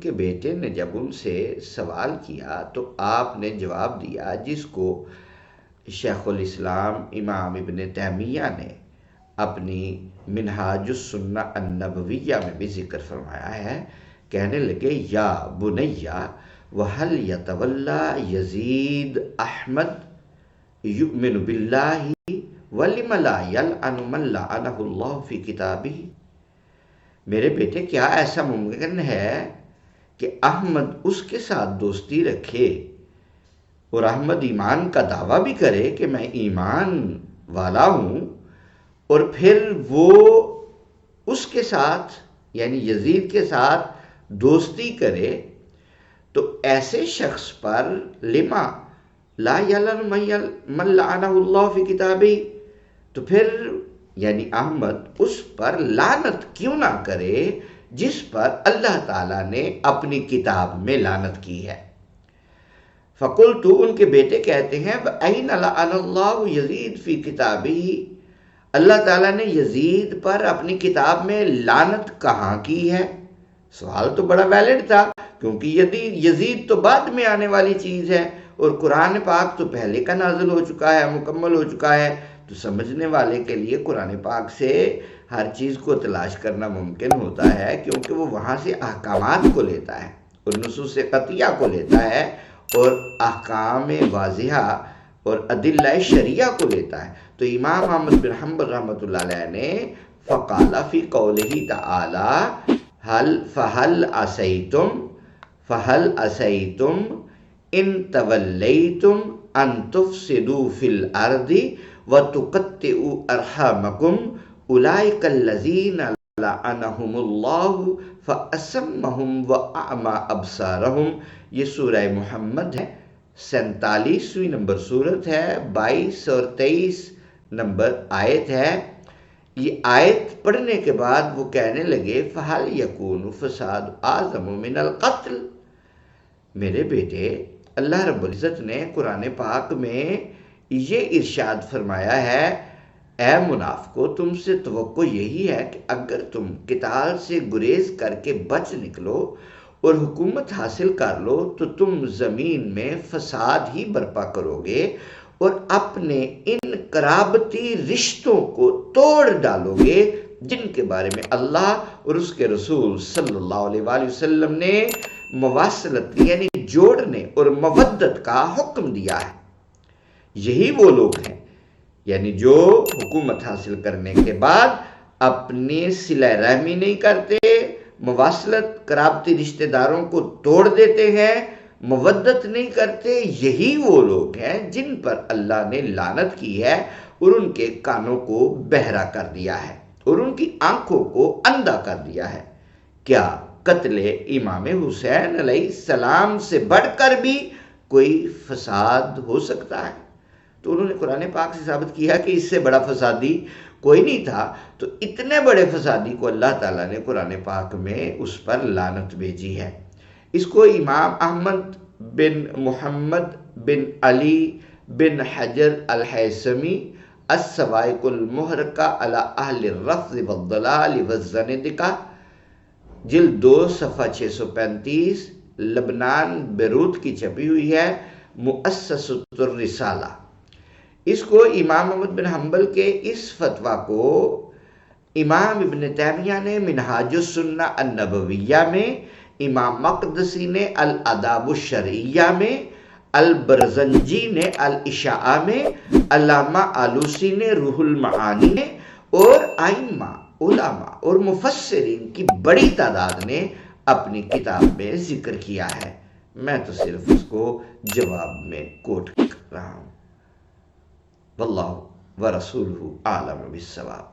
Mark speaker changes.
Speaker 1: کے بیٹے نے جب ان سے سوال کیا تو آپ نے جواب دیا جس کو شیخ الاسلام امام ابن تیمیہ نے اپنی منہاج السنہ النبویہ میں بھی ذکر فرمایا ہے. کہنے لگے یا بنیا وَهَلْ يَتَوَلَّى يَزِيدُ أَحْمَدُ يُؤْمِنُ بِاللَّهِ وَلِمَ لَا يَلْعَنُ مَنْ لَعَنَهُ اللَّهُ فِي كِتَابِهِ. میرے بیٹے کیا ایسا ممکن ہے کہ احمد اس کے ساتھ دوستی رکھے اور احمد ایمان کا دعویٰ بھی کرے کہ میں ایمان والا ہوں، اور پھر وہ اس کے ساتھ یعنی یزید کے ساتھ دوستی کرے؟ تو ایسے شخص پر لما لا یلن من لعنہ اللہ فی کتابی، تو پھر یعنی احمد اس پر لعنت کیوں نہ کرے جس پر اللہ تعالیٰ نے اپنی کتاب میں لعنت کی ہے. فقلت، ان کے بیٹے کہتے ہیں وَأَيْنَ لَعَنَ اللَّهُ يَزِيدُ فِي كِتَابِهِ، اللہ تعالیٰ نے یزید پر اپنی کتاب میں لعنت کہاں کی ہے؟ سوال تو بڑا ویلڈ تھا، کیونکہ یزید تو بعد میں آنے والی چیز ہے اور قرآن پاک تو پہلے کا نازل ہو چکا ہے، مکمل ہو چکا ہے. تو سمجھنے والے کے لیے قرآن پاک سے ہر چیز کو تلاش کرنا ممکن ہوتا ہے، کیونکہ وہ وہاں سے احکامات کو لیتا ہے اور نصوص قطعیہ کو لیتا ہے اور احکام واضحہ اور ادلہ شریعہ کو لیتا ہے. تو امام احمد بن حنبل رحمۃ اللہ علیہ نے فقال فی قولہ تعالی فہل عصیتم ان تولیتم ان تفسدوا فی الارض وتقطعوا ارحامکم اولئک الذین لعنہم اللہ فاسمہم واعمی ابصارہم. یہ سورہ محمد ہے، 47ویں نمبر سورت ہے، 22 اور 23 نمبر آیت ہے. یہ آیت پڑھنے کے بعد وہ کہنے لگے فَهَلْ يَكُونُ فَسَادُ أَعْظَمُ مِنَ الْقَتْلِ. میرے بیٹے، اللہ رب العزت نے قرآن پاک میں یہ ارشاد فرمایا ہے، اے منافقو، تم سے توقع یہی ہے کہ اگر تم قتال سے گریز کر کے بچ نکلو اور حکومت حاصل کر لو تو تم زمین میں فساد ہی برپا کرو گے اور اپنے ان قرابتی رشتوں کو توڑ ڈالو گے جن کے بارے میں اللہ اور اس کے رسول صلی اللہ علیہ وآلہ وسلم نے مواصلت یعنی جوڑنے اور مودت کا حکم دیا ہے. یہی وہ لوگ ہیں یعنی جو حکومت حاصل کرنے کے بعد اپنی صلہ رحمی نہیں کرتے، مواصلت قرابتی رشتہ داروں کو توڑ دیتے ہیں، مودت نہیں کرتے. یہی وہ لوگ ہیں جن پر اللہ نے لعنت کی ہے اور ان کے کانوں کو بہرا کر دیا ہے اور ان کی آنکھوں کو اندھا کر دیا ہے. کیا قتل امام حسین علیہ السلام سے بڑھ کر بھی کوئی فساد ہو سکتا ہے؟ تو انہوں نے قرآن پاک سے ثابت کیا کہ اس سے بڑا فسادی کوئی نہیں تھا. تو اتنے بڑے فسادی کو اللہ تعالیٰ نے قرآن پاک میں اس پر لعنت بھیجی ہے. اس کو امام احمد بن محمد بن علی بن حجر الحیثمی السوائق المحرقہ علی اہل الرفض والضلال والزندقہ، جلد 2 صفحہ 635، لبنان بیروت کی چھپی ہوئی ہے، مؤسسۃ الرسالہ. اس کو امام احمد بن حنبل کے اس فتویٰ کو امام ابن تیمیہ نے منہاج السنہ النبویہ میں، امام مقدسی نے الآداب الشرعیہ میں، البرزنجی نے الاشاعہ میں، علامہ آلوسی نے روح المعانی میں، اور ائمہ علماء اور مفسرین کی بڑی تعداد نے اپنی کتاب میں ذکر کیا ہے. میں تو صرف اس کو جواب میں کوٹ کر رہا ہوں. واللہ ورسولہ اعلم بالصواب.